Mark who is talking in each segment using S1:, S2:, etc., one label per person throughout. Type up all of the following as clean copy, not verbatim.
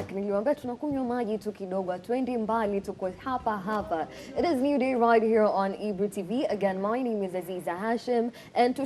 S1: back. Niliwaambia tunakunywa maji tu kidogo, twende mbali, tuko hapa hapa. It is New Day right here on Ebru TV. Again, my name is Aziza Hashim, and to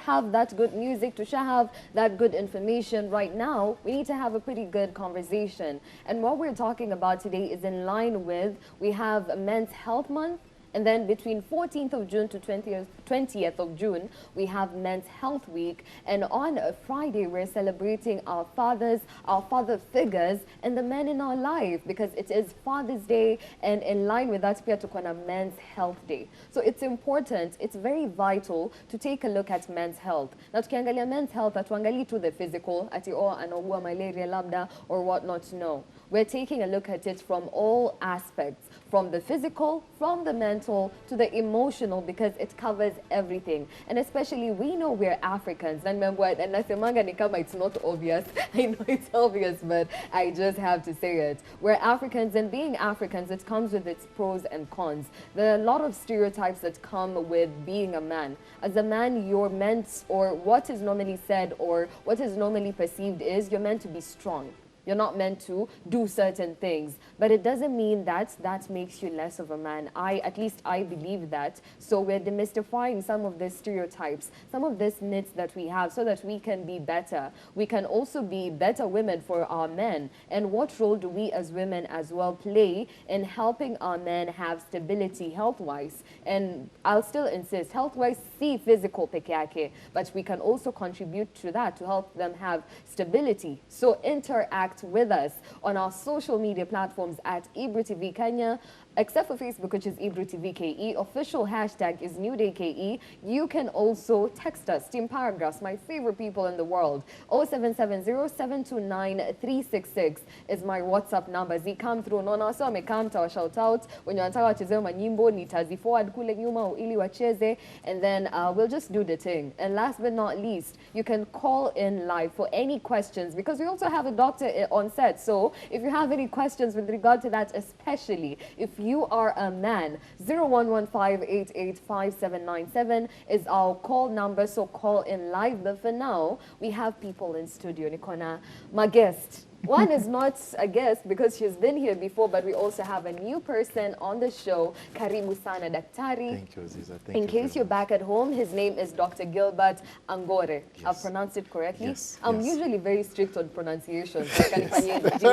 S1: have that good music, to have that good information right now, we need to have a pretty good conversation. And what we're talking about today is in line with, we have Men's Health Month. And then between 14th of June to 20th of June, we have Men's Health Week. And on a Friday, we're celebrating our fathers, our father figures, and the men in our life, because it is Father's Day. And in line with that, pia tuko na Men's Health Day. So it's important, it's very vital to take a look at men's health. Now, tukiangalia men's health, atuangali to the physical, ati anaugua malaria labda or whatnot, no. We're taking a look at it from all aspects, from the physical, from the mental, to the emotional, because it covers everything. And especially, we know we're Africans. And nasemanga ni kama it's not obvious. I know it's obvious, but I just have to say it. We're Africans, and being Africans, it comes with its pros and cons. There are a lot of stereotypes that come with being a man. As a man, you're meant, or what is normally said, or what is normally perceived is, you're meant to be strong. You're not meant to do certain things, but it doesn't mean that that makes you less of a man. At least I believe that. So we're demystifying some of the stereotypes, some of these myths that we have, so that we can be better. We can also be better women for our men. And what role do we as women as well play in helping our men have stability health-wise? And I'll still insist, health-wise, see physical peke, but we can also contribute to that to help them have stability. So interact with us on our social media platforms at Ebru TV Kenya, except for Facebook, which is Ebru TV KE. Official hashtag is New Day KE. You can also text us, Team Paragraphs, my favorite people in the world. 0770-729-366 is my WhatsApp number. Come through. Nona so amekam tawa shout out. When you wanataka wacheze manyimbo, nitazi forward kule nyuma ili wacheze, and then we'll just do the thing. And last but not least, you can call in live for any questions, because we also have a doctor on set. So if you have any questions with regard to that, especially if you are a man, 0115885797 is our call number, so call in live. But for now, we have people in studio. Nikona, my guest. One is not a guest because she's been here before, but we also have a new person on the show, Karibu Sana Daktari.
S2: Thank you, Aziza. Thank
S1: In
S2: you
S1: case you're back at home, his name is Dr. Gilbert Angore.
S2: Yes.
S1: I've pronounced it correctly?
S2: Yes.
S1: I'm
S2: yes.
S1: usually very strict on pronunciation. So justice.
S2: Yes,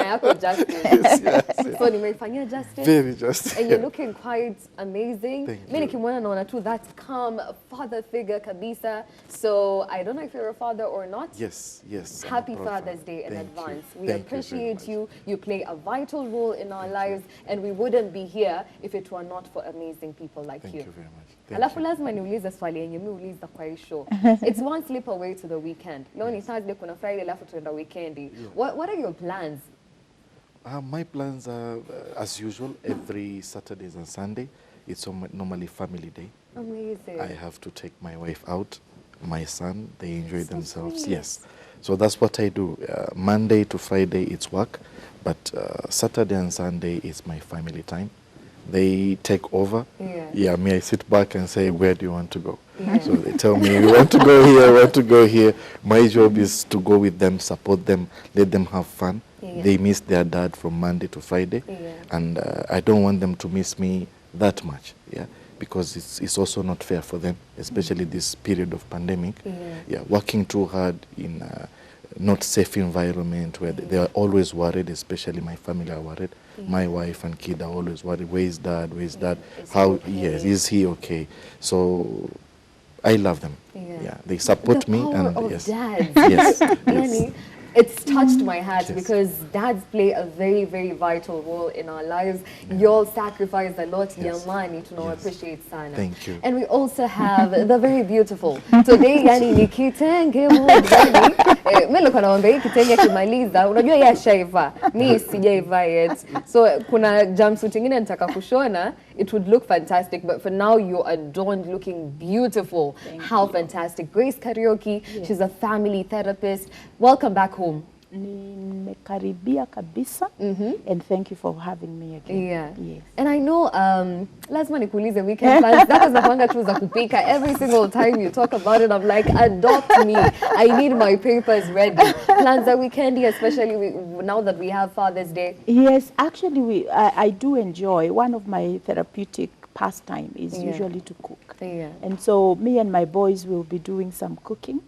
S2: yes.
S1: So nimeifanyia justice.
S2: Very justice.
S1: And you're looking quite amazing.
S2: Thank
S1: Mimi
S2: you.
S1: nikimwona naona tu that calm father figure kabisa. So I don't know if you're a father or not.
S2: Yes, yes. I'm a
S1: Happy
S2: proud
S1: Father's
S2: father.
S1: Day in
S2: Thank
S1: advance.
S2: you.
S1: We
S2: Thank
S1: appreciate
S2: you.
S1: you play a vital role in our lives, and we wouldn't be here if it were not for amazing people like
S2: Thank
S1: you.
S2: you very much. Thank
S1: Alafu
S2: you.
S1: lazima niulize swali yenye mi uliza kwa hii show. It's one slip away to the weekend. Leo ni Thursday, kuna Friday, alafu tuenda weekendi. What are your plans?
S2: My plans are, as usual, every Saturdays and Sunday. It's normally family day.
S1: Amazing.
S2: I have to take my wife out, my son, they enjoy
S1: So
S2: themselves.
S1: sweet.
S2: Yes. So that's what I do. Monday to Friday, it's work. But Saturday and Sunday is my family time. They take over.
S1: Yeah.
S2: Me, I sit back and say, where do you want to go? Yeah. So they tell me, we want to go here, we want to go here. My job is to go with them, support them, let them have fun.
S1: Yeah.
S2: They miss their dad from Monday to Friday.
S1: Yeah.
S2: And I don't want them to miss me that much. Yeah. Because it's also not fair for them, especially this period of pandemic. Yeah, working too hard in a not safe environment where they are always worried, especially my family are worried. My wife and kid are always worried. Where is dad? Where is dad?
S1: Is
S2: How?
S1: he okay?
S2: Yes, is he okay? So I love them. Yeah, they support
S1: the
S2: me,
S1: power
S2: and
S1: of
S2: yes,
S1: dads.
S2: yes, yes.
S1: Yani, it's touched my heart
S2: Yes.
S1: because dads play a very, very vital role in our lives. You all sacrifice a lot.
S2: Yes.
S1: Yamani, to know,
S2: Yes.
S1: appreciate sana.
S2: Thank you.
S1: And we also have the very beautiful. Today, yani ni kitenge mudani. Mimi nilikuwa naomba hii kitenge kimaliza. Unajua yeye ashaiva. Mimi sijaiva yet. So kuna jumpsuit nyingine nitaka kushona. It would look fantastic, but for now you're adorned, looking beautiful. How fantastic. Grace Karaoke, she's a family therapist. Welcome back home.
S3: nimekaribia kabisa. And thank you for having me again.
S1: Yeah.
S3: Yes.
S1: And I know, lazima nikuulize weekend plans. That was napanga tu za kupika. Every single time you talk about it, I'm like, adopt me. I need my papers ready. Plans are weekendy, especially now that we have Father's Day.
S3: Yes, actually, I do enjoy. One of my therapeutic pastime is usually to cook.
S1: Yeah.
S3: And so me and my boys will be doing some cooking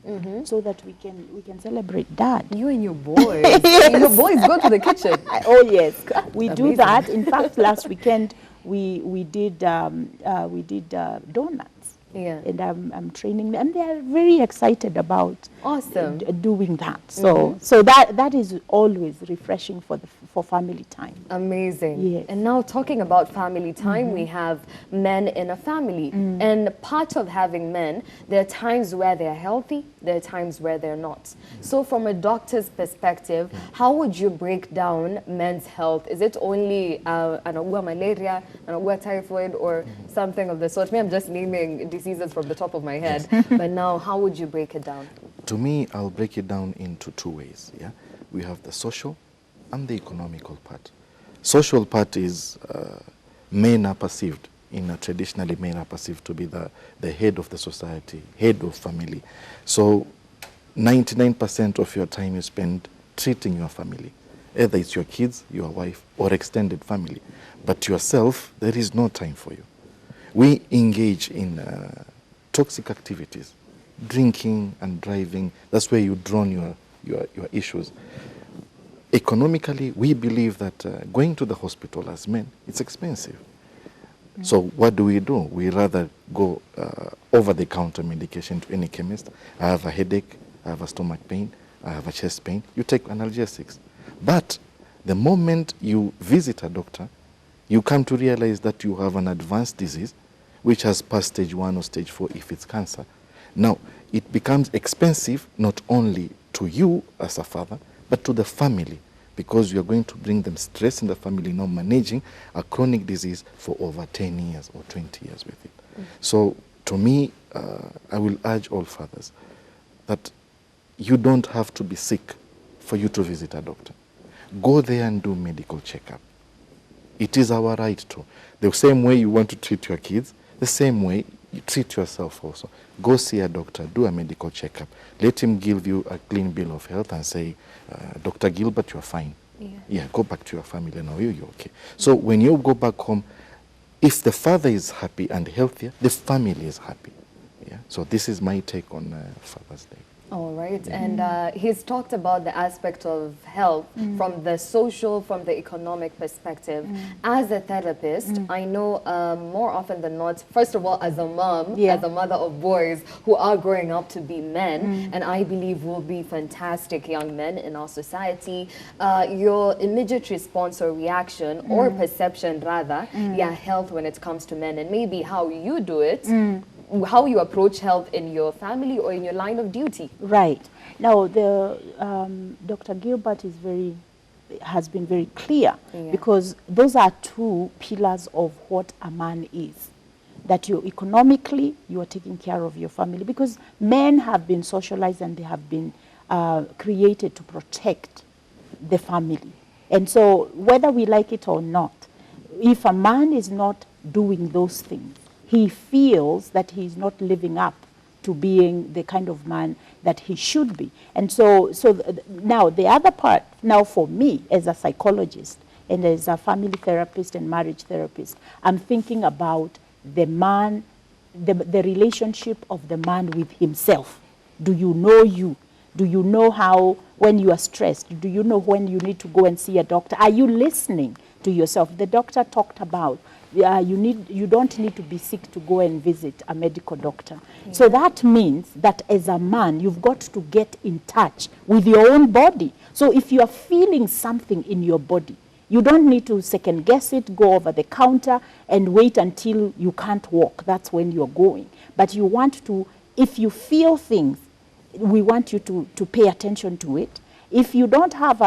S3: so that we can celebrate Dad.
S1: You and your boys. Your boys go to the kitchen.
S3: Oh yes, we do
S1: Amazing.
S3: that. In fact, last weekend we did donuts.
S1: Yeah.
S3: And I'm training them, and they are very excited about
S1: Awesome.
S3: doing that. So that is always refreshing for family time.
S1: Amazing.
S3: Yes.
S1: And now talking about family time, we have men in a family. And part of having men, there are times where they're healthy, there are times where they're not. So from a doctor's perspective, how would you break down men's health? Is it only anaugua malaria, anaugua typhoid, or something of the sort? Me, I'm just naming diseases from the top of my head. But now, how would you break it down?
S2: To me, I'll break it down into two ways. Yeah, we have the social and the economical part. Social part is men are perceived, traditionally men are perceived to be the head of the society, head of family. So 99% of your time you spend treating your family. Either it's your kids, your wife, or extended family. But yourself, there is no time for you. We engage in toxic activities, drinking and driving. That's where you drown your issues. Economically, we believe that going to the hospital as men, it's expensive. So what do? We rather go over-the-counter medication to any chemist. I have a headache, I have a stomach pain, I have a chest pain. You take analgesics. But the moment you visit a doctor, you come to realize that you have an advanced disease, which has passed stage 1 or stage 4 if it's cancer. Now, it becomes expensive not only to you as a father, but to the family, because you're going to bring them stress in the family, now managing a chronic disease for over 10 years or 20 years with it. So, to me, I will urge all fathers that you don't have to be sick for you to visit a doctor. Go there and do medical checkup. It is our right to. The same way you want to treat your kids, the same way you treat yourself also. Go see a doctor, do a medical checkup. Let him give you a clean bill of health and say, Dr. Gilbert, you're fine. Yeah, go back to your family now, you're okay. So when you go back home, if the father is happy and healthier, the family is happy. Yeah. So this is my take on Father's Day.
S1: All right, and he's talked about the aspect of health from the social, from the economic perspective. As a therapist, I know more often than not, first of all, as a mom, as a mother of boys who are growing up to be men, and I believe will be fantastic young men in our society, your immediate response or reaction, or perception rather, health when it comes to men, and maybe how you do it, how you approach health in your family or in your line of duty.
S3: Right. Now, Dr. Gilbert has been very clear, because those are two pillars of what a man is. That economically, you are taking care of your family, because men have been socialized and they have been created to protect the family. And so whether we like it or not, if a man is not doing those things, he feels that he's not living up to being the kind of man that he should be. And so now the other part, now for me as a psychologist and as a family therapist and marriage therapist, I'm thinking about the man, the relationship of the man with himself. Do you know you? Do you know how, when you are stressed, do you know when you need to go and see a doctor? Are you listening to yourself? The doctor talked about you don't need to be sick to go and visit a medical doctor. So that means that as a man, you've got to get in touch with your own body. So if you are feeling something in your body, you don't need to second guess it, go over the counter and wait until you can't walk. That's when you're going. But you want to, if you feel things, we want you to pay attention to it. If you don't have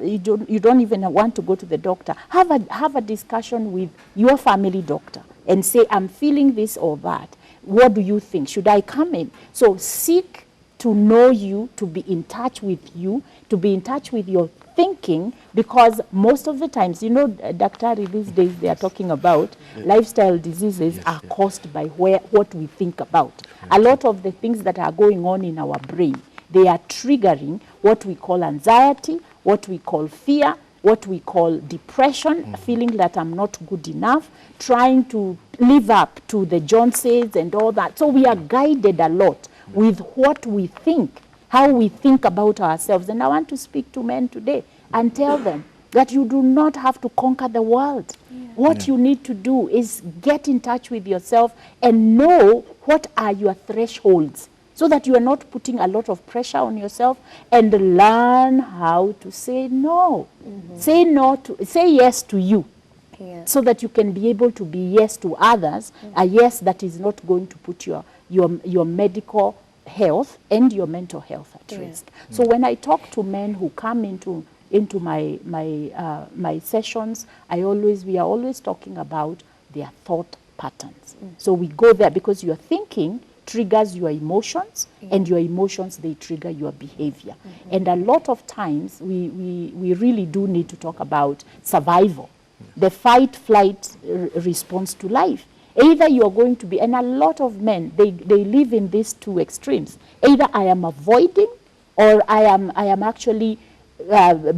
S3: you don't even want to go to the doctor, have a discussion with your family doctor and say, I'm feeling this or that. What do you think? Should I come in? So seek to know you, to be in touch with you, to be in touch with your thinking, because most of the times, you know, Daktari, these days they are talking about lifestyle diseases are caused by what we think about. A lot of the things that are going on in our brain, they are triggering what we call anxiety, what we call fear, what we call depression, feeling that I'm not good enough, trying to live up to the Joneses and all that. So we are guided a lot with what we think, how we think about ourselves. And I want to speak to men today and tell them that you do not have to conquer the world. What you need to do is get in touch with yourself and know what are your thresholds, so that you are not putting a lot of pressure on yourself, and learn how to say no. Say no to, say yes to you, so that you can be able to be yes to others, a yes that is not going to put your medical health and your mental health at risk. So when I talk to men who come into my sessions, we are always talking about their thought patterns. So we go there because your thinking triggers your emotions, and your emotions, they trigger your behavior. And a lot of times we really do need to talk about survival, the fight-flight response to life. Either you are going to be, and a lot of men, they live in these two extremes. Either I am avoiding, or I am actually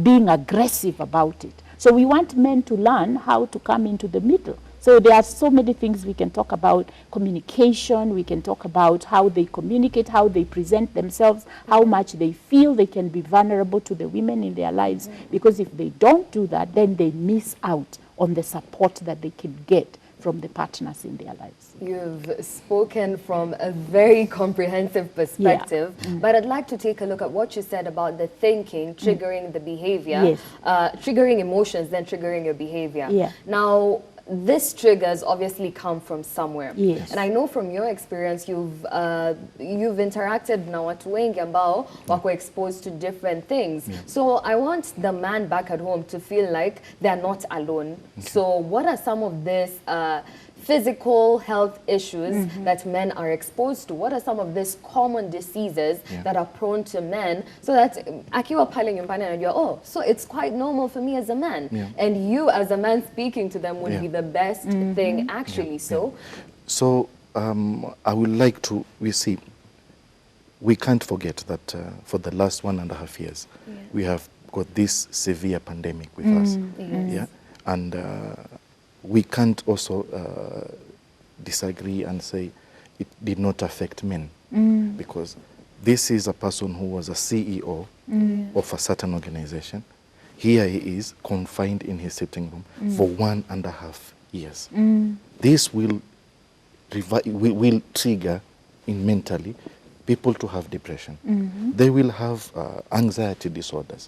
S3: being aggressive about it. So we want men to learn how to come into the middle. So there are so many things we can talk about: communication, we can talk about how they communicate, how they present themselves, how much they feel they can be vulnerable to the women in their lives. Because if they don't do that, then they miss out on the support that they can get from the partners in their lives.
S1: You've spoken from a very comprehensive perspective, but I'd like to take a look at what you said about the thinking triggering the behavior, triggering emotions, then triggering your behavior. Now, this triggers obviously come from somewhere. And I know from your experience, you've interacted na watu wengi ambao wako exposed to different things. So I want the man back at home to feel like they're not alone. So what are some of these physical health issues that men are exposed to? What are some of these common diseases that are prone to men, so that akiwa pale nyumbani anajua, oh, so it's quite normal for me as a man, and you as a man speaking to them would be the best thing actually. So I would like to, we can't forget that for the last 1.5 years we have got this severe pandemic with us, and we can't also disagree and say it did not affect men, because this is a person who was a CEO of a certain organization. Here he is confined in his sitting room for 1.5 years. This will trigger in mentally people to have depression. They will have anxiety disorders.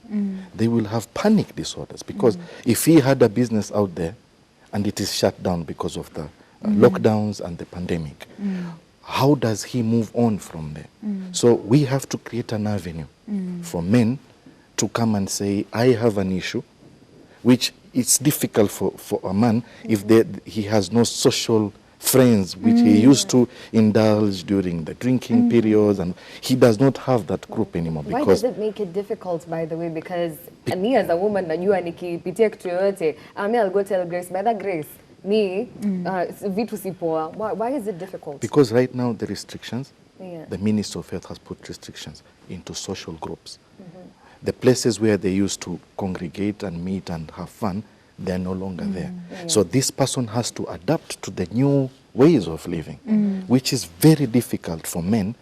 S1: They will have panic disorders, because if he had a business out there and it is shut down because of the lockdowns and the pandemic, how does he move on from there? So we have to create an avenue for men to come and say, I have an issue, which it's difficult for a man if he has no social friends which he used to indulge during the drinking periods, and he does not have that group anymore. Why does it make it difficult, by the way? Because me as a woman, najua nikipitia kitu yoyote, I'll go tell Grace, by that Grace, me, vitu si poa. Why is it difficult?
S2: Because right now the restrictions, the Ministry of Health has put restrictions into social groups. The places where they used to congregate and meet and have fun, they're no longer there. So this person has to adapt to the new ways of living, which is very difficult for men,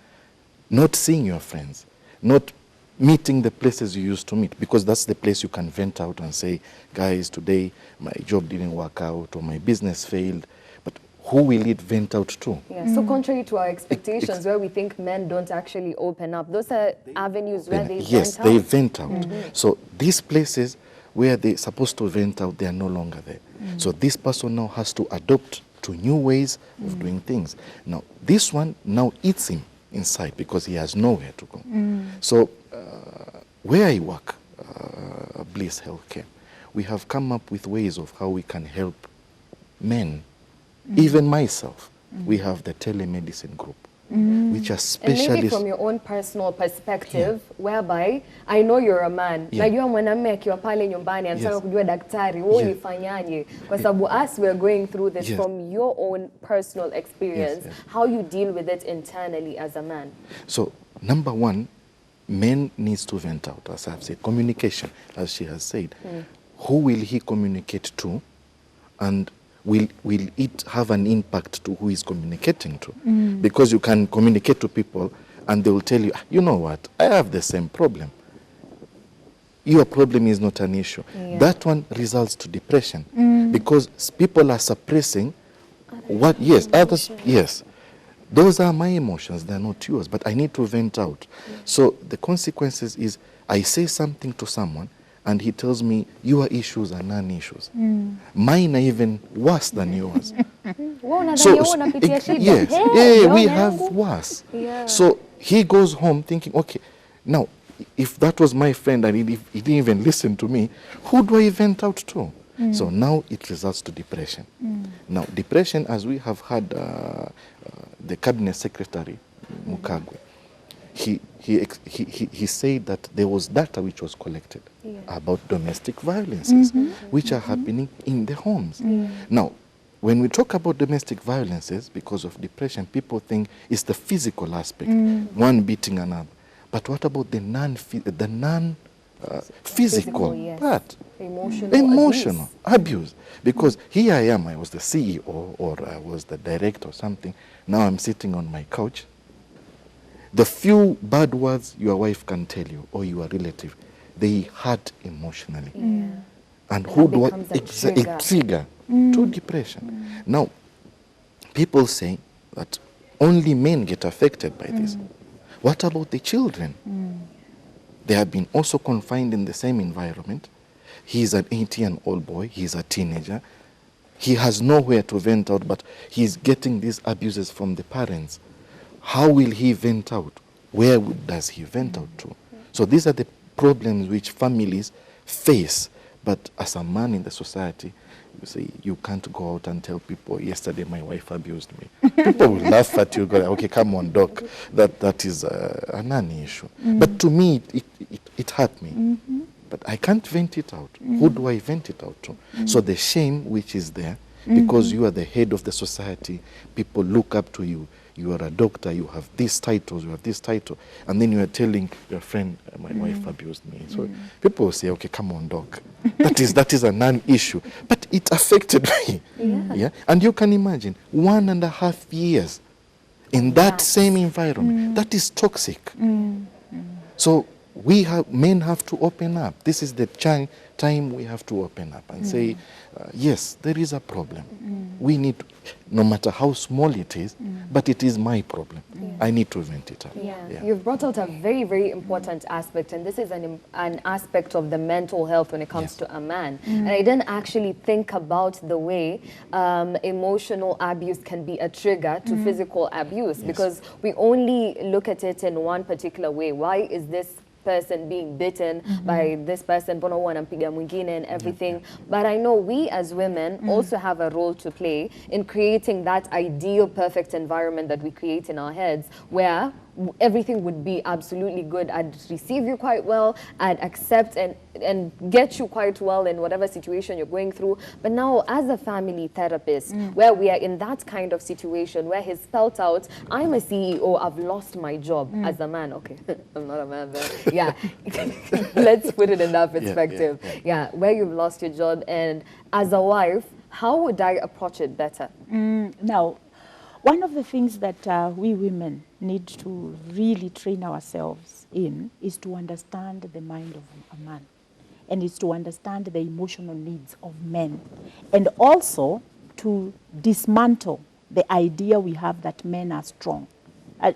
S2: not seeing your friends, not meeting the places you used to meet, because that's the place you can vent out and say, guys, today my job didn't work out or my business failed. But who will it vent out to?
S1: So contrary to our expectations, where we think men don't actually open up, those are avenues where they vent out.
S2: They vent out. So these places where they're supposed to vent out, they are no longer there. So this person now has to adopt to new ways of doing things. Now, this one now eats him inside because he has nowhere to go. So where I work, Bliss Healthcare, we have come up with ways of how we can help men, even myself. We have the telemedicine group which are
S1: And maybe
S2: specialists.
S1: from your own personal perspective, whereby I know you're a man.
S2: Yeah.
S1: Najua mwanamume akiwa pale nyumbani anataka
S2: Yes.
S1: kujua daktari, wewe
S2: Yeah.
S1: ulifanyaje? Kwa sababu us we're going through this
S2: Yes.
S1: from your own personal experience,
S2: Yes.
S1: how you deal with it internally as a man.
S2: So, number one, men needs to vent out, as I've said. Communication, as she has said. Who will he communicate to, and will it have an impact to who he's communicating to? Because you can communicate to people and they will tell you, "Ah, you know what, I have the same problem. Your problem is not an issue."
S1: Yeah.
S2: That one results to depression because people are suppressing what, yes, others, yes. Those are my emotions, they're not yours, but I need to vent out. So the consequences is I say something to someone and he tells me your issues are non-issues. Mine are even worse than yours.
S1: Wewe unadhani wewe unapitia
S2: yes,
S1: shida?
S2: we
S1: Bwana
S2: have
S1: yangu.
S2: worse.
S1: Yeah.
S2: So he goes home thinking, okay, now if that was my friend and he didn't even listen to me, who do I vent out to? So now it results to depression. Now depression, as we have had the cabinet secretary Mukagwe, he said that there was data which was collected about domestic violences which are happening in the homes. Now, when we talk about domestic violences, because of depression, people think it's the physical aspect, one beating another. But what about the non-physical
S1: yes.
S2: part?
S1: Emotional
S2: Abuse. Because here I am, I was the CEO or I was the director or something. Now I'm sitting on my couch. The few bad words your wife can tell you or your relative, they hurt emotionally. And who do I
S1: becomes a
S2: trigger to depression? Now, people say that only men get affected by this. What about the children? They have been also confined in the same environment. He's an 18-year-old boy, he's a teenager. He has nowhere to vent out, but he's getting these abuses from the parents. How will he vent out? Where does he vent out to? So these are the problems which families face. But as a man in the society, you say you can't go out and tell people, yesterday my wife abused me. People will laugh at you, go, okay, come on, doc. That is a non-issue. But to me, it hurt me. But I can't vent it out. Who do I vent it out to? So the shame which is there, because you are the head of the society, people look up to you. You are a doctor, you have these titles, you have this title, and then you are telling your friend, my wife abused me. So people will say, okay, come on, doc. That is a non-issue. But it affected me. Yeah? And you can imagine, 1.5 years in that same environment. That is toxic. So men have to open up. This is the time we have to open up and say, yes, there is a problem. We need, no matter how small it is, but it is my problem. I need to vent it out.
S1: You've brought out a very, very important aspect, and this is an aspect of the mental health when it comes to a man. And I didn't actually think about the way emotional abuse can be a trigger to physical abuse, because we only look at it in one particular way. Why is this person being bitten by this person, mbona huwa anampiga mwingine and everything. But I know we as women also have a role to play in creating that ideal perfect environment that we create in our heads, where everything would be absolutely good. I'd receive you quite well, I'd accept and get you quite well in whatever situation you're going through. But now, as a family therapist, where we are in that kind of situation where he's spelt out, I'm a CEO, I've lost my job as a man. Okay, I'm not a man, but yeah, let's put it in that perspective. Yeah, where you've lost your job, and as a wife, how would I approach it better?
S3: Now, one of the things that we women need to really train ourselves in is to understand the mind of a man, and is to understand the emotional needs of men, and also to dismantle the idea we have that men are strong.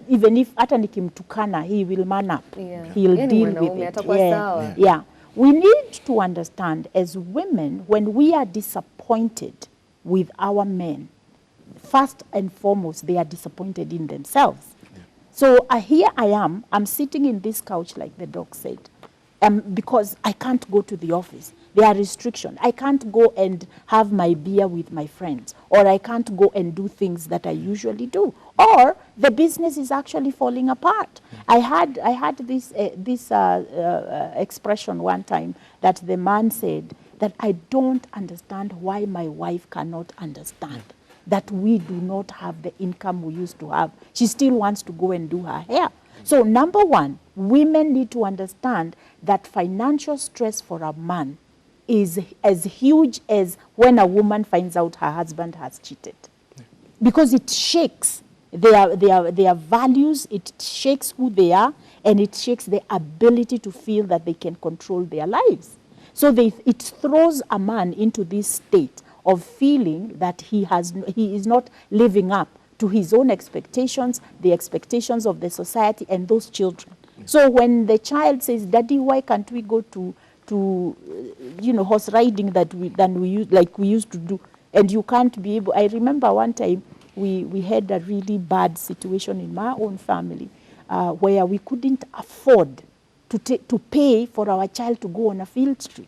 S3: Even if hata nikimtukana, he will man up. He'll deal with it. Yeah. We need to understand as women, when we are disappointed with our men, first and foremost, they are disappointed in themselves. So here I am, I'm sitting in this couch like the doc said, because I can't go to the office. There are restrictions. I can't go and have my beer with my friends, or I can't go and do things that I usually do, or the business is actually falling apart. I had this expression one time that the man said that I don't understand why my wife cannot understand that we do not have the income we used to have. She still wants to go and do her hair. So number one, women need to understand that financial stress for a man is as huge as when a woman finds out her husband has cheated. Because it shakes their values, it shakes who they are, and it shakes their ability to feel that they can control their lives. So it throws a man into this state of feeling that he is not living up to his own expectations, the expectations of the society and those children. So when the child says, Daddy, why can't we go to horse riding than we used to do, and you can't be able. I remember one time we had a really bad situation in my own family where we couldn't afford to pay for our child to go on a field trip.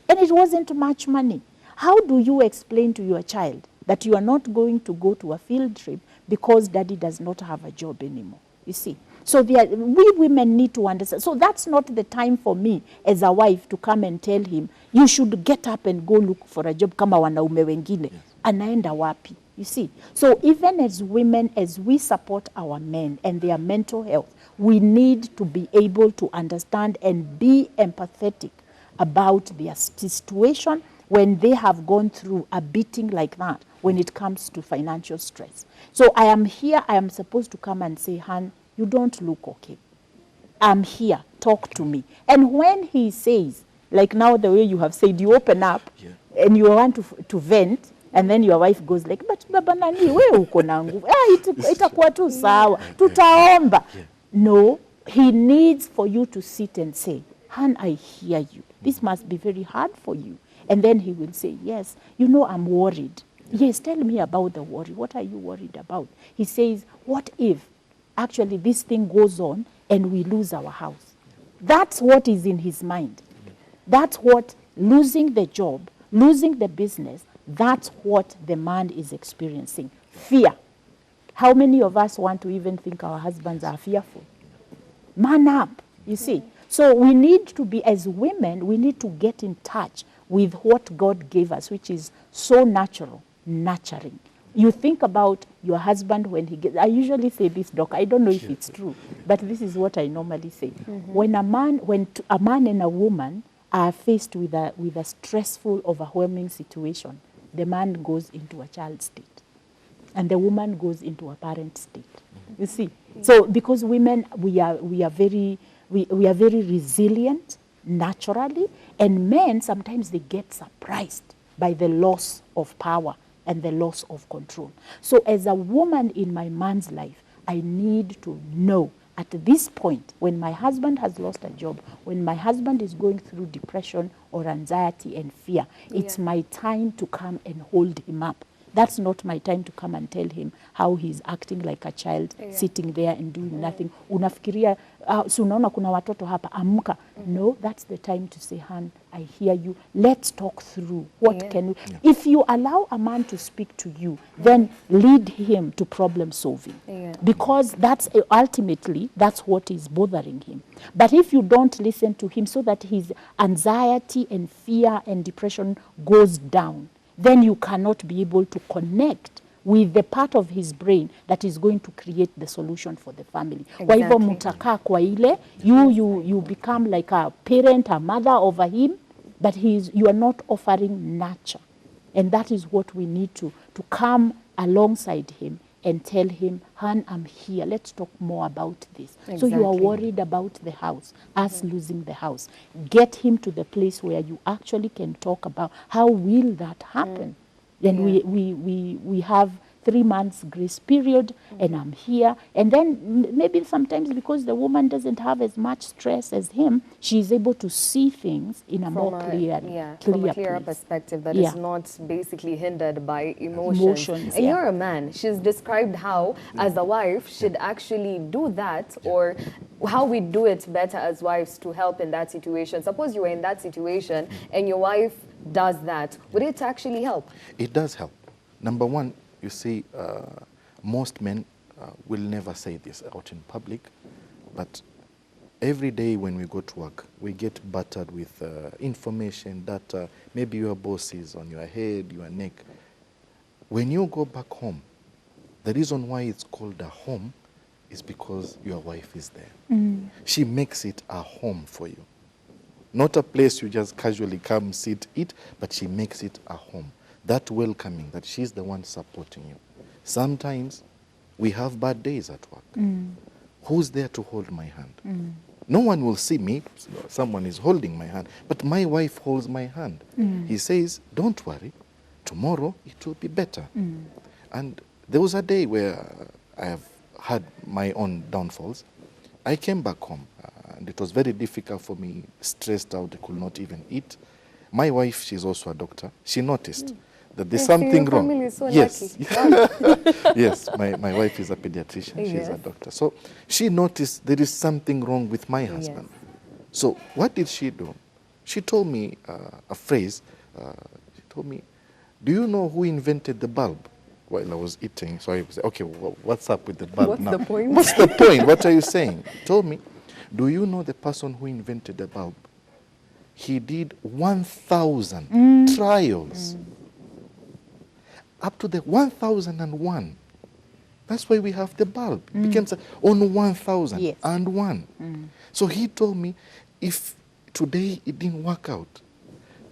S3: And it wasn't much money. How do you explain to your child that you are not going to go to a field trip because daddy does not have a job anymore? You see? So we women need to understand. So that's not the time for me as a wife to come and tell him, you should get up and go look for a job kama wanaume wengine. Anaenda wapi? You see? So even as women, as we support our men and their mental health, we need to be able to understand and be empathetic about their situation when they have gone through a beating like that when it comes to financial stress. So I am here, I am supposed to come and say, Han, you don't look okay. I'm here, talk to me. And when he says, like now the way you have said, you open up and you want to vent, and then your wife goes like, but baba nani, we uko na nguvu. Itakuwa tu sawa, tutaomba. No, he needs for you to sit and say, Han, I hear you. This must be very hard for you. And then he will say, yes, you know, I'm worried. Yes, tell me about the worry. What are you worried about? He says, what if actually this thing goes on and we lose our house? That's what is in his mind. That's what losing the job, losing the business, that's what the man is experiencing. Fear. How many of us want to even think our husbands are fearful? Man up, you see. So we need to be, as women, we need to get in touch with what God gave us, which is so natural, nurturing. You think about your husband when he gets, I usually say this, Doc, I don't know if it's true, but this is what I normally say. When a man and a woman are faced with a stressful, overwhelming situation, the man goes into a child state and the woman goes into a parent state. You see? So because women, we are very resilient naturally, and men sometimes they get surprised by the loss of power and the loss of control. So as a woman in my man's life, I need to know at this point, when my husband has lost a job, when my husband is going through depression or anxiety and fear, it's my time to come and hold him up. That's not my time to come and tell him how he's acting like a child, sitting there and doing nothing. Unafikiria, si unaona kuna watoto hapa, amka. No, that's the time to say, Han, I hear you. Let's talk through. What can you... If you allow a man to speak to you, then lead him to problem solving. Because that's ultimately, that's what is bothering him. But if you don't listen to him so that his anxiety and fear and depression goes down, then you cannot be able to connect with the part of his brain that is going to create the solution for the family. Kwa hivyo mutakaa kwa ile, you become like a parent, a mother over him, but you are not offering nurture. And that is what we need to come alongside him and tell him, Han, I'm here. Let's talk more about this. So you are worried about the house, us losing the house. Get him to the place where you actually can talk about how will that happen. Then we have 3 months grace period, and I'm here. And then maybe sometimes because the woman doesn't have as much stress as him, she's able to see things in a more clear
S1: perspective that is not basically hindered by emotions. And you're a man. She's described how, as a wife, she'd actually do that, or how we do it better as wives to help in that situation. Suppose you were in that situation and your wife does that. Would it actually help?
S2: It does help. Number one, you see, most men will never say this out in public, but every day when we go to work, we get battered with information that maybe your boss is on your head, your neck. When you go back home, the reason why it's called a home is because your wife is there. She makes it a home for you. Not a place you just casually come, sit, eat, but she makes it a home. That welcoming, that she's the one supporting you. Sometimes we have bad days at work. Who's there to hold my hand? No one will see me, someone is holding my hand, but my wife holds my hand. He says, don't worry, tomorrow it will be better. And there was a day where I have had my own downfalls. I came back home, and it was very difficult for me, stressed out, I could not even eat. My wife, she's also a doctor, she noticed that there's something
S1: your
S2: wrong.
S1: family is so
S2: Yes,
S1: lucky.
S2: yes, my wife is a pediatrician, she's a doctor. So she noticed there is something wrong with my husband. So what did she do? She told me a phrase. She told me, do you know who invented the bulb? While I was eating, so I said, okay, what's up with the bulb
S1: What's
S2: now?
S1: the point?
S2: What's the point? What are you saying? She told me, do you know the person who invented the bulb? He did 1,000 trials. Up to the 1,001. That's why we have the bulb. It becomes on 1,001. So he told me, if today it didn't work out,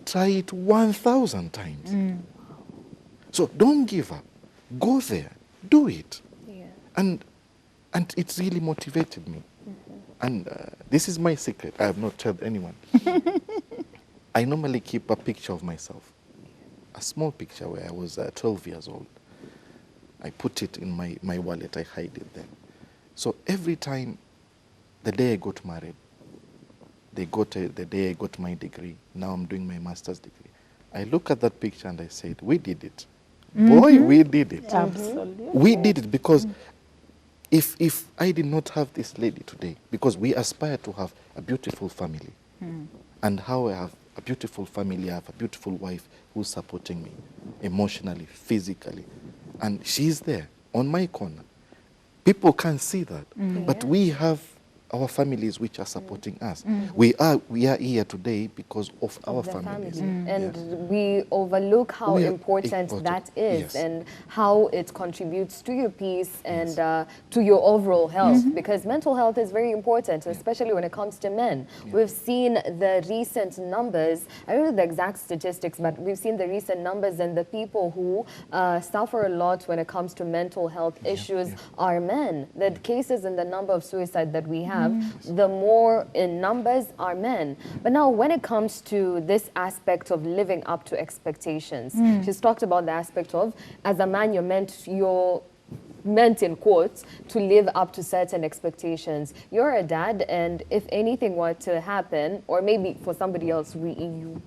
S2: try it 1,000 times. So don't give up. Go there. Do it. And it really motivated me. And this is my secret. I have not told anyone. I normally keep a picture of myself. A small picture where I was 12 years old. I put it in my wallet, I hide it there. So every time, the day I got married, the day I got my degree, now I'm doing my master's degree, I look at that picture and I said, we did it. Boy, we did it.
S3: Absolutely.
S2: We did it because if I did not have this lady today, because we aspire to have a beautiful family, and how I have a beautiful family, I have a beautiful wife who's supporting me emotionally, physically, and she's there on my corner. People can't see that, but we have our families which are supporting us. We are here today because of our families.
S1: And we overlook how important that is, and how it contributes to your peace and to your overall health, because mental health is very important, especially when it comes to men. We've seen the recent numbers, I don't know the exact statistics, but we've seen the recent numbers, and the people who suffer a lot when it comes to mental health issues are men. The cases and the number of suicide that we have, the more in numbers are men. But now when it comes to this aspect of living up to expectations, she's talked about the aspect of, as a man, you're meant in quotes to live up to certain expectations. You're a dad, and if anything were to happen, or maybe for somebody else, your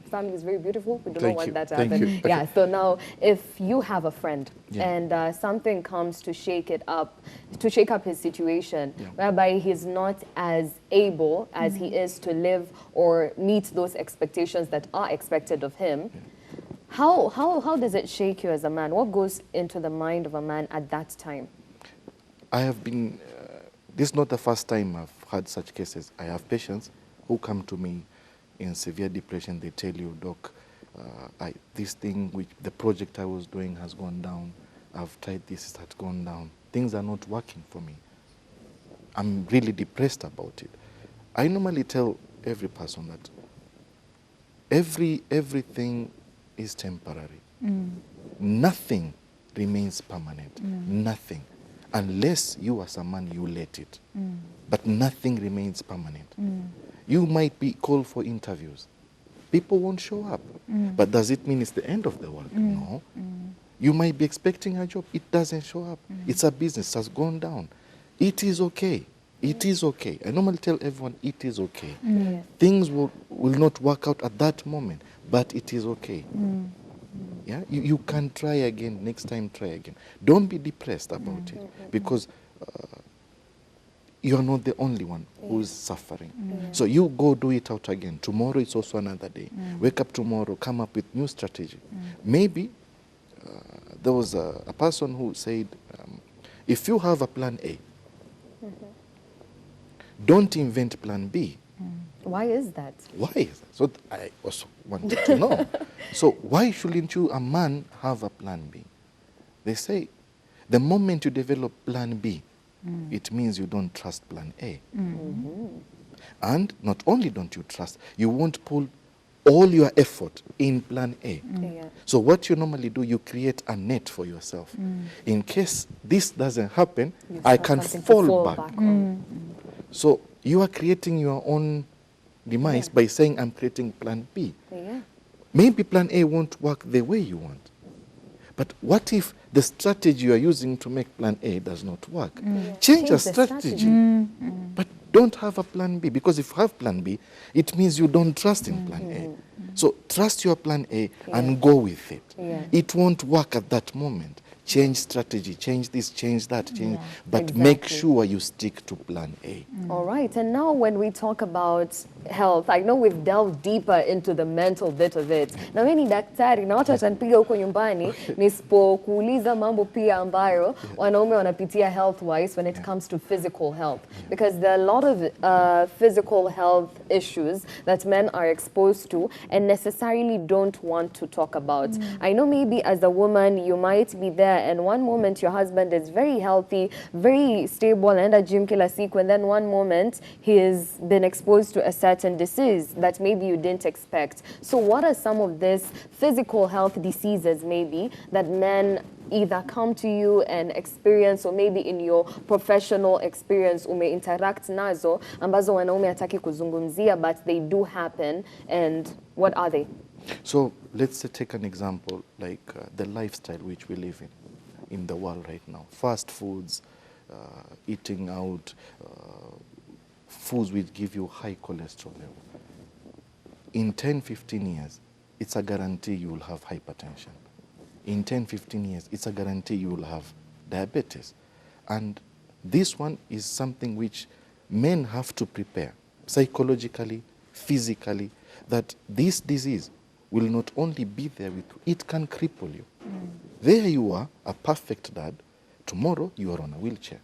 S1: family is very beautiful, we do not want that to happen. Yeah, so now if you have a friend and something comes to shake up his situation, whereby he's not as able as he is to live or meet those expectations that are expected of him, How does it shake you as a man? What goes into the mind of a man at that time?
S2: I have been, this is not the first time I've had such cases. I have patients who come to me in severe depression. They tell you, Doc, this thing, the project I was doing has gone down. I've tried this, it has gone down. Things are not working for me. I'm really depressed about it. I normally tell every person that everything is temporary. Nothing remains permanent. Nothing. Unless you as a man, you let it. But nothing remains permanent. You might be called for interviews. People won't show up. But does it mean it's the end of the world? No. You might be expecting a job. It doesn't show up. It's a business. It has gone down. It is okay. It is okay. I normally tell everyone it is okay. Things will not work out at that moment, but it is okay. Yeah, you can try again. Next time, try again. Don't be depressed about it, because you're not the only one who's suffering. So you go do it out again. Tomorrow is also another day. Wake up tomorrow, come up with new strategy. Maybe there was a person who said, If you have a plan A, don't invent plan B.
S1: Why is that?
S2: Why is that? So I also wanted to know. So why shouldn't you, a man, have a plan B? They say the moment you develop plan B, it means you don't trust plan A. And not only don't you trust, you won't pull all your effort in plan A.
S1: Yeah.
S2: So what you normally do, you create a net for yourself. In case this doesn't happen,
S1: You
S2: I
S1: have
S2: can
S1: something to
S2: fall back.
S1: on.
S2: So you are creating your own demise by saying, I'm creating plan B.
S1: Yeah.
S2: Maybe plan A won't work the way you want. But what if the strategy you are using to make plan A does not work? Change
S1: Change
S2: your
S1: the
S2: strategy.
S1: strategy.
S2: But don't have a plan B, because if you have plan B, it means you don't trust in plan A. So trust your plan A and go with it.
S1: Yeah.
S2: It won't work at that moment. Change strategy, change this, change that, change.
S3: Yeah.
S2: But make
S1: Exactly.
S2: sure you stick to plan A.
S1: All right, and now when we talk about health, I know we've delved deeper into the mental bit of it. Na mimi ni daktari na watu watanipiga huko nyumbani nisipokuuliza mambo pia ambayo wanaume wanapitia health wise when it comes to physical health, because there are a lot of physical health issues that men are exposed to and necessarily don't want to talk about. I know maybe as a woman you might be there and one moment your husband is very healthy, very stable, and a gym kila siku, and then one moment he has been exposed to a certain disease that maybe you didn't expect. So what are some of these physical health diseases maybe that men either come to you and experience, or maybe in your professional experience interact nazo ambazo wanaume hataki kuzungumzia but they do happen, and what are they?
S2: So let's take an example like the lifestyle which we live in the world right now. Fast foods, eating out, foods which give you high cholesterol level. In 10, 15 years, it's a guarantee you will have hypertension. In 10, 15 years, it's a guarantee you will have diabetes. And this one is something which men have to prepare psychologically, physically, that this disease will not only be there with you, it can cripple you. There you are, a perfect dad. Tomorrow you are on a wheelchair.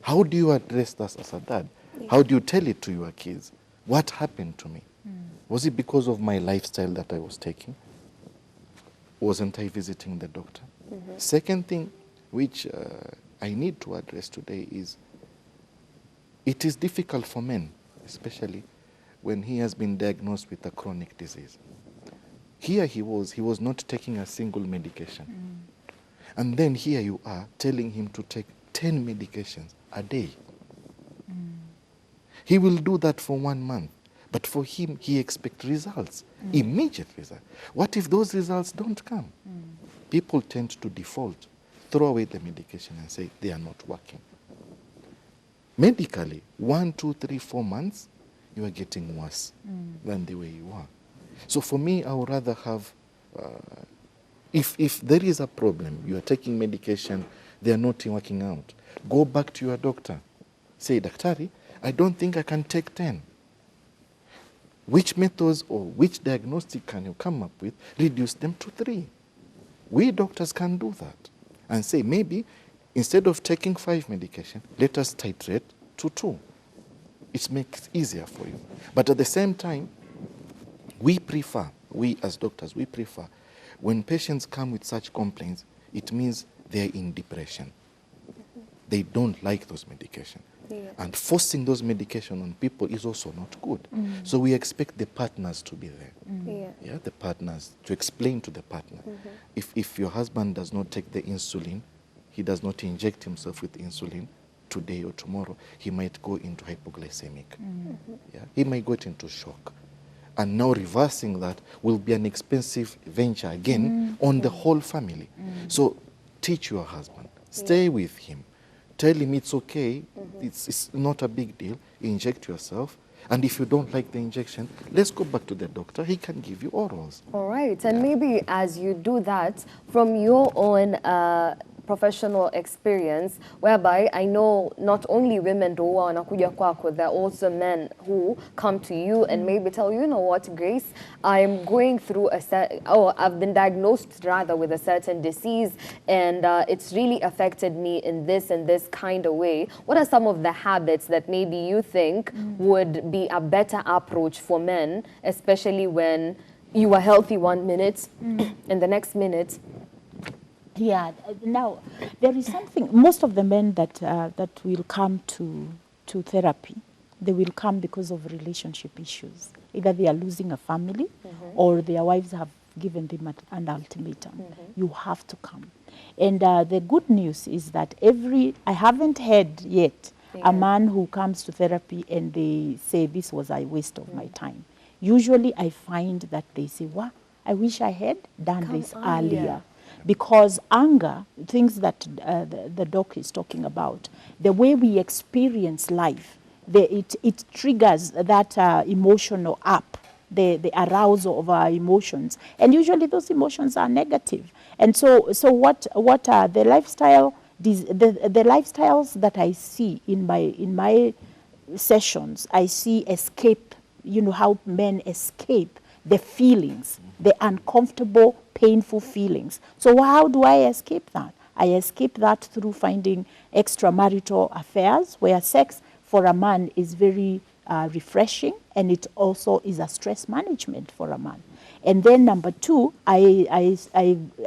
S2: How do you address that as a dad? How do you tell it to your kids? What happened to me? Was it because of my lifestyle that I was taking? Wasn't I visiting the doctor? Second thing which I need to address today is it is difficult for men, especially when he has been diagnosed with a chronic disease. Here he was not taking a single medication. And then here you are telling him to take 10 medications a day. He will do that for 1 month. But for him, he expects results, immediate results. What if those results don't come? People tend to default, throw away the medication and say they are not working. Medically, 1, 2, 3, 4 months, you are getting worse than the way you are. So for me, I would rather have, if there is a problem, you are taking medication, they are not working out, go back to your doctor. Say, Daktari, I don't think I can take 10. Which methods or which diagnostic can you come up with? Reduce them to 3. We doctors can do that and say, maybe instead of taking 5 medication, let us titrate to 2. It makes it easier for you. But at the same time, we as doctors, we prefer when patients come with such complaints, it means they're in depression. They don't like those medications. And forcing those medications on people is also not good. So we expect the partners to be there. Yeah, the partners, to explain to the partner. If your husband does not take the insulin, he does not inject himself with insulin today or tomorrow, he might go into hypoglycemic. Yeah, he might go into shock. And now reversing that will be an expensive venture again on the whole family. So teach your husband, stay with him. Tell him it's okay, it's not a big deal, inject yourself. And if you don't like the injection, let's go back to the doctor, he can give you orals.
S1: All right, and maybe as you do that, from your own professional experience whereby I know not only women do wanakuja kwako, there are also men who come to you and maybe tell you, you know what, Grace, I'm going through I've been diagnosed rather with a certain disease, and it's really affected me in this and this kind of way. What are some of the habits that maybe you think would be a better approach for men, especially when you are healthy 1 minute and the next minute?
S3: Yeah, now there is something, most of the men that will come to therapy, they will come because of relationship issues. Either they are losing a family or their wives have given them an ultimatum. You have to come. And the good news is that I haven't had yet a man who comes to therapy and they say this was a waste of my time. Usually I find that they say, wow, I wish I had done this earlier. Because anger, things that the doc is talking about, the way we experience life, it triggers that emotional up, the arousal of our emotions. And usually those emotions are negative. And so what are the lifestyle, the lifestyles that I see in my sessions, I see escape, you know, how men escape the feelings, the uncomfortable, painful feelings. So how do I escape that? I escape that through finding extramarital affairs where sex for a man is very refreshing, and it also is a stress management for a man. And then number two, I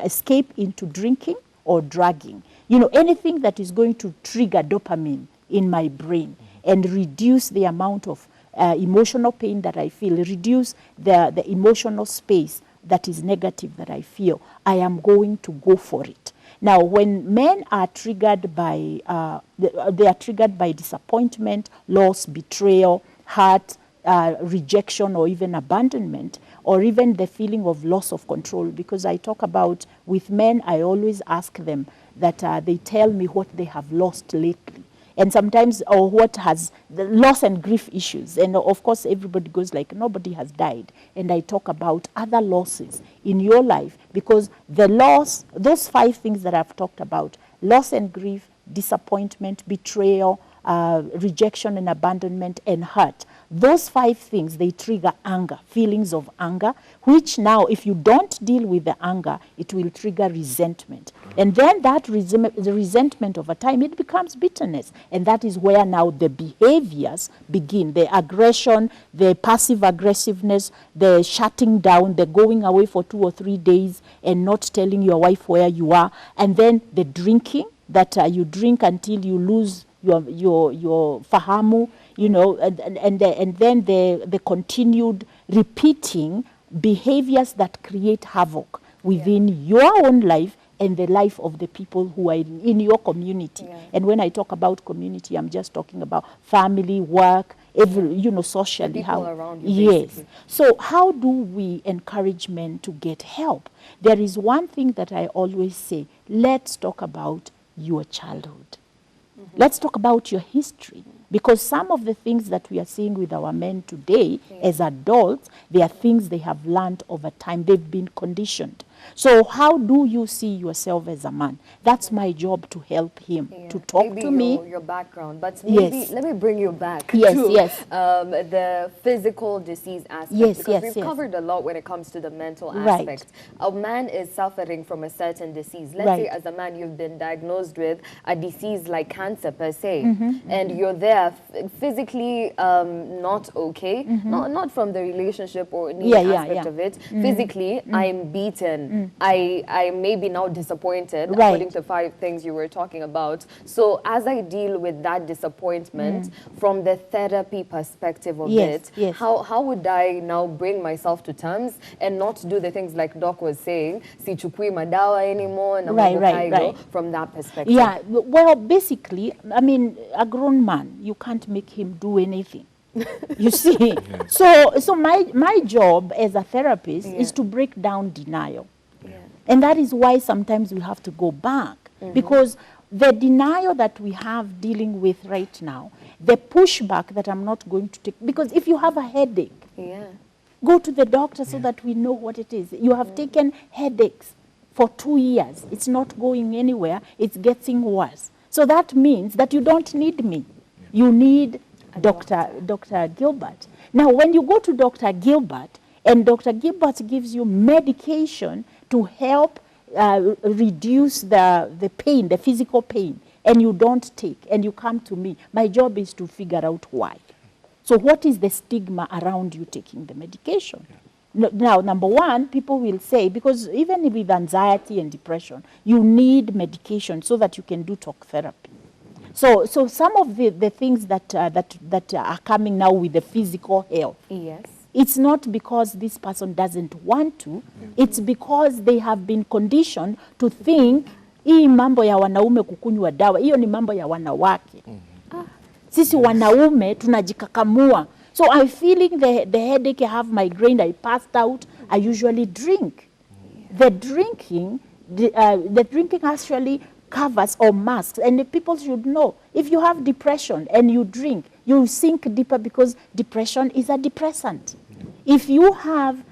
S3: escape into drinking or drugging. You know, anything that is going to trigger dopamine in my brain and reduce the amount of emotional pain that I feel, reduce the emotional space that is negative that I feel, I am going to go for it. Now, when men are triggered by, they are triggered by disappointment, loss, betrayal, hurt, rejection, or even abandonment, or even the feeling of loss of control. Because I talk about, with men, I always ask them that they tell me what they have lost lately. And sometimes, or what has the loss and grief issues. And of course, everybody goes like, nobody has died. And I talk about other losses in your life, because the loss, those 5 things that I've talked about, loss and grief, disappointment, betrayal, rejection and abandonment, and hurt. Those 5 things, they trigger anger, feelings of anger, which now, if you don't deal with the anger, it will trigger resentment. And then that the resentment over time, it becomes bitterness. And that is where now the behaviors begin. The aggression, the passive aggressiveness, the shutting down, the going away for 2 or 3 days and not telling your wife where you are. And then the drinking, that you drink until you lose your fahamu, you know, and then the continued repeating behaviors that create havoc within your own life and the life of the people who are in your community. And when I talk about community, I'm just talking about family, work, every, you know, socially.
S1: The people around you, basically.
S3: So how do we encourage men to get help? There is one thing that I always say, let's talk about your childhood. Let's talk about your history. Because some of the things that we are seeing with our men today as adults, they are things they have learned over time. They've been conditioned. So how do you see yourself as a man? That's my job, to help him, to talk
S1: maybe
S3: to me.
S1: Your background, but maybe let me bring you back to the physical disease aspect, because we've covered a lot when it comes to the mental aspect. A man is suffering from a certain disease. Let's say as a man you've been diagnosed with a disease like cancer per se, and you're there physically not okay, not from the relationship or any aspect of it. Physically, I'm beaten. I may be now disappointed, according to 5 things you were talking about. So as I deal with that disappointment from the therapy perspective of it, how would I now bring myself to terms and not do the things like Doc was saying, sichukui madawa anymore, from that perspective?
S3: Yeah, well, basically, I mean, a grown man, you can't make him do anything. You see? So my job as a therapist is to break down denial. And that is why sometimes we have to go back, because the denial that we have dealing with right now, the pushback that I'm not going to take, because if you have a headache, go to the doctor so that we know what it is. You have taken headaches for 2 years. It's not going anywhere. It's getting worse. So that means that you don't need me. You need Dr. Gilbert. Now, when you go to Dr. Gilbert, and Dr. Gilbert gives you medication to help reduce the pain, the physical pain, and you don't take, and you come to me, my job is to figure out why. So what is the stigma around you taking the medication? Now, number one, people will say, because even with anxiety and depression, you need medication so that you can do talk therapy. So some of the things that are coming now with the physical health,
S1: yes,
S3: it's not because this person doesn't want to, it's because they have been conditioned to think, hii mambo ya wanaume kukunywa dawa, hiyo ni mambo ya wanawake. Sisi wanaume tunajikakamua. So I'm feeling the headache, I have migraine, I passed out, I usually drink. The drinking actually covers or masks, and the people should know, if you have depression and you drink, you sink deeper because depression is a depressant. If you have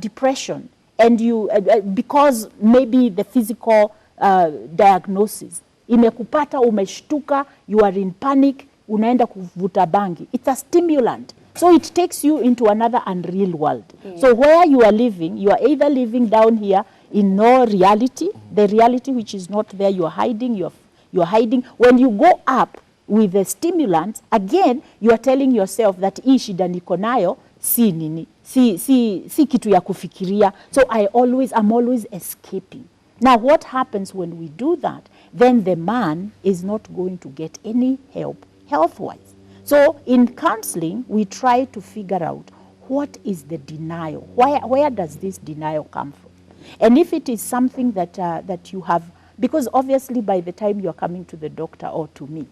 S3: depression and you, because maybe the physical diagnosis, imekupata, umeshtuka, you are in panic, unaenda kuvuta bangi, it's a stimulant. So it takes you into another unreal world. So where you are living, you are either living down here in no reality, the reality which is not there, you are hiding, you are hiding. When you go up with the stimulant, again, you are telling yourself that hii shida niko nayo, si nini, si kitu ya kufikiria. So I'm always escaping. Now what happens when we do that? Then the man is not going to get any help health-wise. So in counseling, we try to figure out what is the denial. Where does this denial come from? And if it is something that you have, because obviously by the time you are coming to the doctor or to me,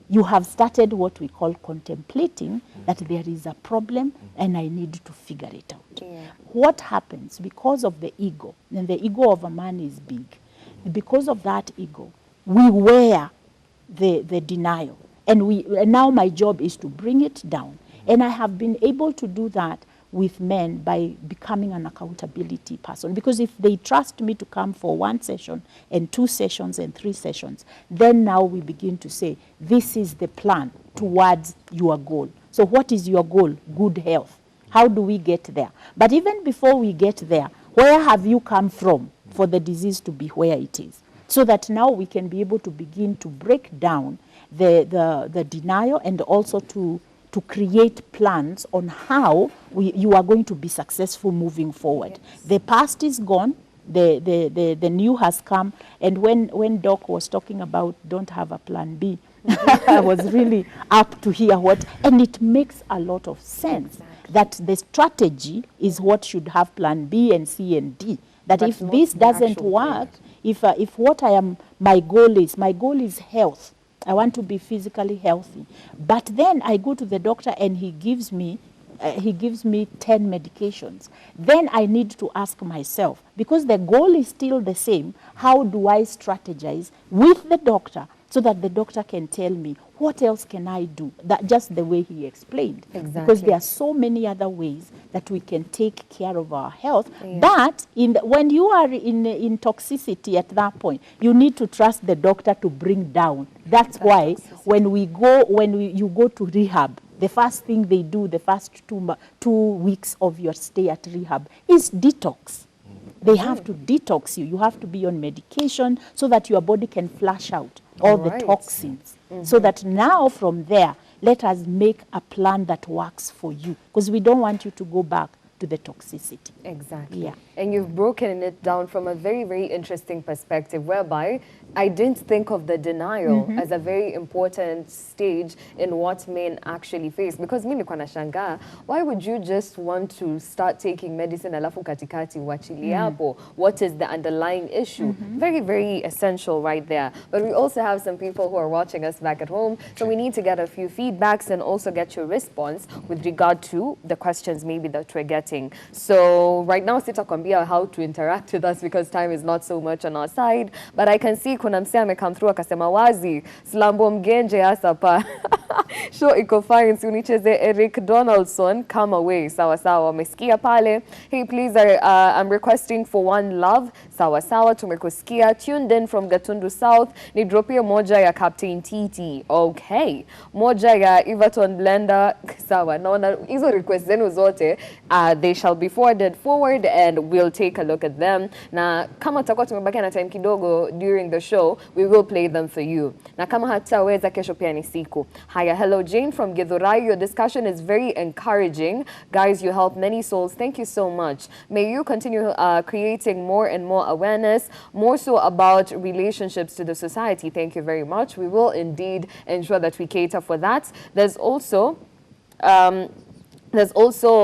S3: you have started what we call contemplating that there is a problem and I need to figure it out.
S1: Yeah.
S3: What happens because of the ego, and the ego of a man is big, because of that ego, we wear the denial. And now my job is to bring it down. And I have been able to do that with men by becoming an accountability person. Because if they trust me to come for 1 session and 2 sessions and 3 sessions, then now we begin to say, this is the plan towards your goal. So what is your goal? Good health. How do we get there? But even before we get there, where have you come from for the disease to be where it is? So that now we can be able to begin to break down the denial and also to create plans on how you are going to be successful moving forward. Yes. The past is gone, the new has come, and when Doc was talking about don't have a plan B, I was really up to hear and it makes a lot of sense. Exactly. That the strategy is what should have plan B and C and D. That but if this doesn't work, if what my goal is health, I want to be physically healthy. But then I go to the doctor and he gives me 10 medications. Then I need to ask myself, because the goal is still the same, how do I strategize with the doctor so that the doctor can tell me what else can I do? That just the way he explained.
S1: Exactly.
S3: Because there are so many other ways that we can take care of our health. Yeah. But when you are in toxicity at that point, you need to trust the doctor to bring down. That's why when you go to rehab, the first thing they do, the first 2 weeks of your stay at rehab is detox. They have to detox you. You have to be on medication so that your body can flush out all the toxins. So that now from there, let us make a plan that works for you. Because we don't want you to go back to the toxicity.
S1: Exactly.
S3: Yeah.
S1: And you've broken it down from a very, very interesting perspective, whereby I didn't think of the denial as a very important stage in what men actually face. Because mimi nilikuwa nashangaa, why would you just want to start taking medicine alafu katikati uachilie hapo? What is the underlying issue? Very, very essential right there. But we also have some people who are watching us back at home, so we need to get a few feedbacks and also get your response with regard to the questions maybe that we're getting. So right now, sitakwambia how to interact with us because time is not so much on our side, but I can see kuna msee amekam through akasema wazi slambo mgenje hasa pa show iko fine, si unicheze Eric Donaldson come away. Sawa sawa, wamesikia pale. Hey, please, I'm requesting for One Love Sawa sawa, tumekusikia. Tuned in from Gatundu South. Nidropie moja ya Captain TT. Okay. Moja ya Everton Blender. Sawa. Naona hizo request zenu zote, they shall be forward and we'll take a look at them. Na kama tutakuwa tumebakia na time kidogo during the show, we will play them for you. Na kama hataweza, kesho pia ni siku. Haya, hello Jane from Githurai. Your discussion is very encouraging. Guys, you help many souls. Thank you so much. May you continue creating more and more awareness, more so about relationships to the society. Thank you very much. We will indeed ensure that we cater for that. There's also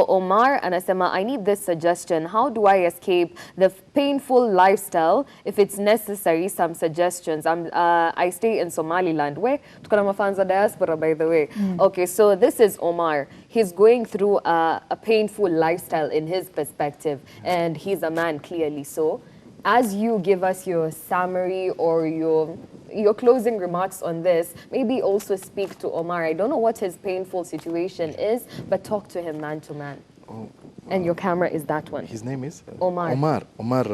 S1: Omar anasema, I need this suggestion. How do I escape the painful lifestyle? If it's necessary, some suggestions. I stay in Somaliland. Where? Tukana mafanza diaspora, by the way. Okay, so this is Omar. He's going through a painful lifestyle in his perspective, and he's a man, clearly so. As you give us your summary or your closing remarks on this, maybe also speak to Omar. I don't know what his painful situation is, but talk to him man to man.
S2: Oh,
S1: and your camera is that one.
S2: His name is?
S1: Omar.
S2: Omar,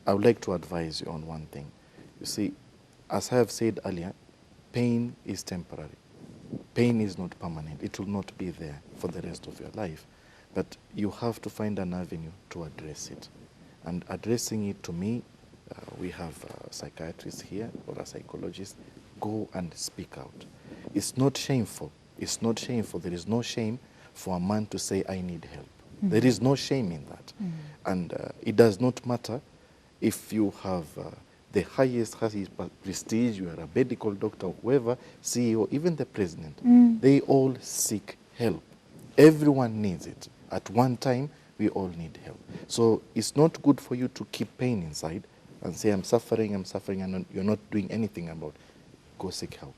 S2: I would like to advise you on one thing. You see, as I have said earlier, pain is temporary. Pain is not permanent. It will not be there for the rest of your life. But you have to find an avenue to address it. And addressing it, to me, we have a psychiatrist here or a psychologist. Go and speak out. It's not shameful. It's not shameful. There is no shame for a man to say, I need help. There is no shame in that. And it does not matter if you have the highest prestige, you are a medical doctor, whoever, CEO, even the president. They all seek help. Everyone needs it. At one time, we all need help. So it's not good for you to keep pain inside and say, I'm suffering, and you're not doing anything about it. Go seek help.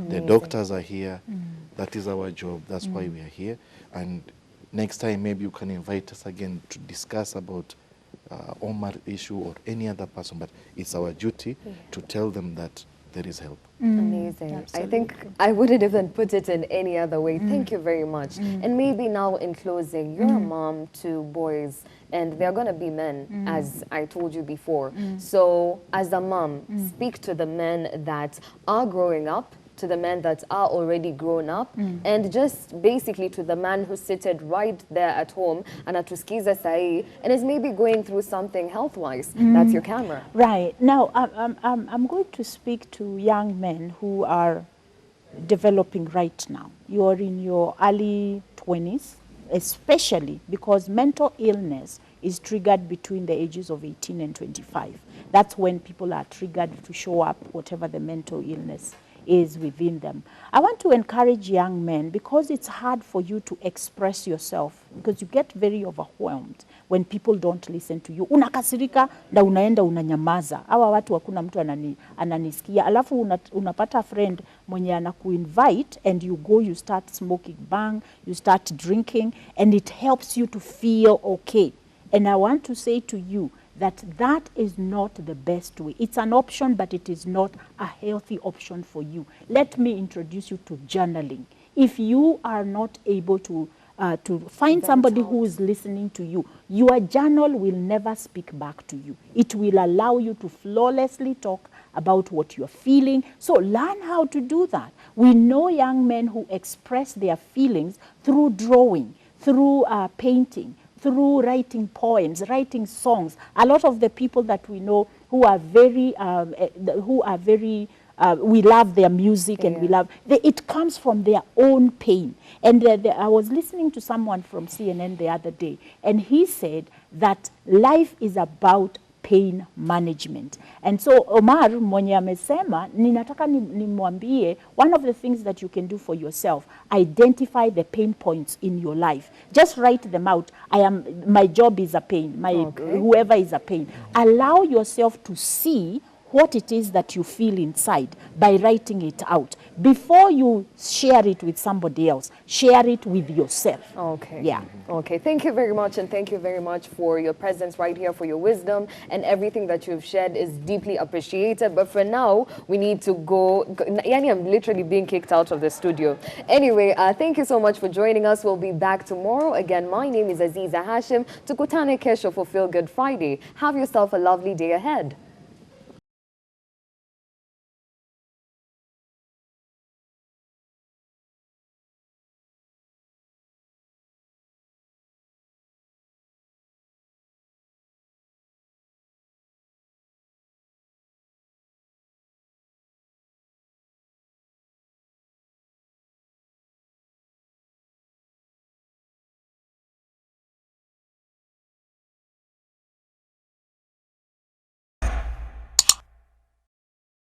S2: The doctors are here. That is our job. That's why we are here. And next time, maybe you can invite us again to discuss about Omar issue or any other person. But it's our duty to tell them that there is help.
S1: Amazing.
S3: Absolutely.
S1: I think I wouldn't even put it in any other way. Thank you very much. And maybe now in closing, you're a mom to boys and they're going to be men, as I told you before. So as a mom, speak to the men that are growing up, to the men that are already grown up, and just basically to the man who's seated right there at home and atuskiza sahi and is maybe going through something health-wise. That's your camera.
S3: Right. Now, I'm going to speak to young men who are developing right now. You are in your early 20s, especially because mental illness is triggered between the ages of 18 and 25. That's when people are triggered to show up, whatever the mental illness is within them. I want to encourage young men, because it's hard for you to express yourself, because you get very overwhelmed when people don't listen to you. Unakasirika na unaenda unanyamaza. Hawa watu hakuna mtu ananisikia. Alafu unapata friend mwenye anakuinvite and you go, you start smoking bang, you start drinking, and it helps you to feel okay. And I want to say to you that is not the best way. It's an option, but it is not a healthy option for you. Let me introduce you to journaling. If you are not able to find somebody who is listening to you, your journal will never speak back to you. It will allow you to flawlessly talk about what you're feeling. So learn how to do that. We know young men who express their feelings through drawing, through painting, through writing poems, writing songs. A lot of the people that we know who are very, we love their music and we love, it comes from their own pain. And I was listening to someone from CNN the other day, and he said that life is about pain management. And so Omar mwenye amesema, ninataka nimwambie, one of the things that you can do for yourself, identify the pain points in your life. Just write them out. My job is a pain. Whoever is a pain. Allow yourself to see what it is that you feel inside by writing it out. Before you share it with somebody else, share it with yourself.
S1: Okay.
S3: Yeah.
S1: Okay. Thank you very much, and thank you very much for your presence right here, for your wisdom, and everything that you've shared is deeply appreciated. But for now, we need to go. Yani, I'm literally being kicked out of the studio. Anyway, thank you so much for joining us. We'll be back tomorrow. Again, my name is Aziza Hashim. Tukutane kesho for Feel Good Friday. Have yourself a lovely day ahead.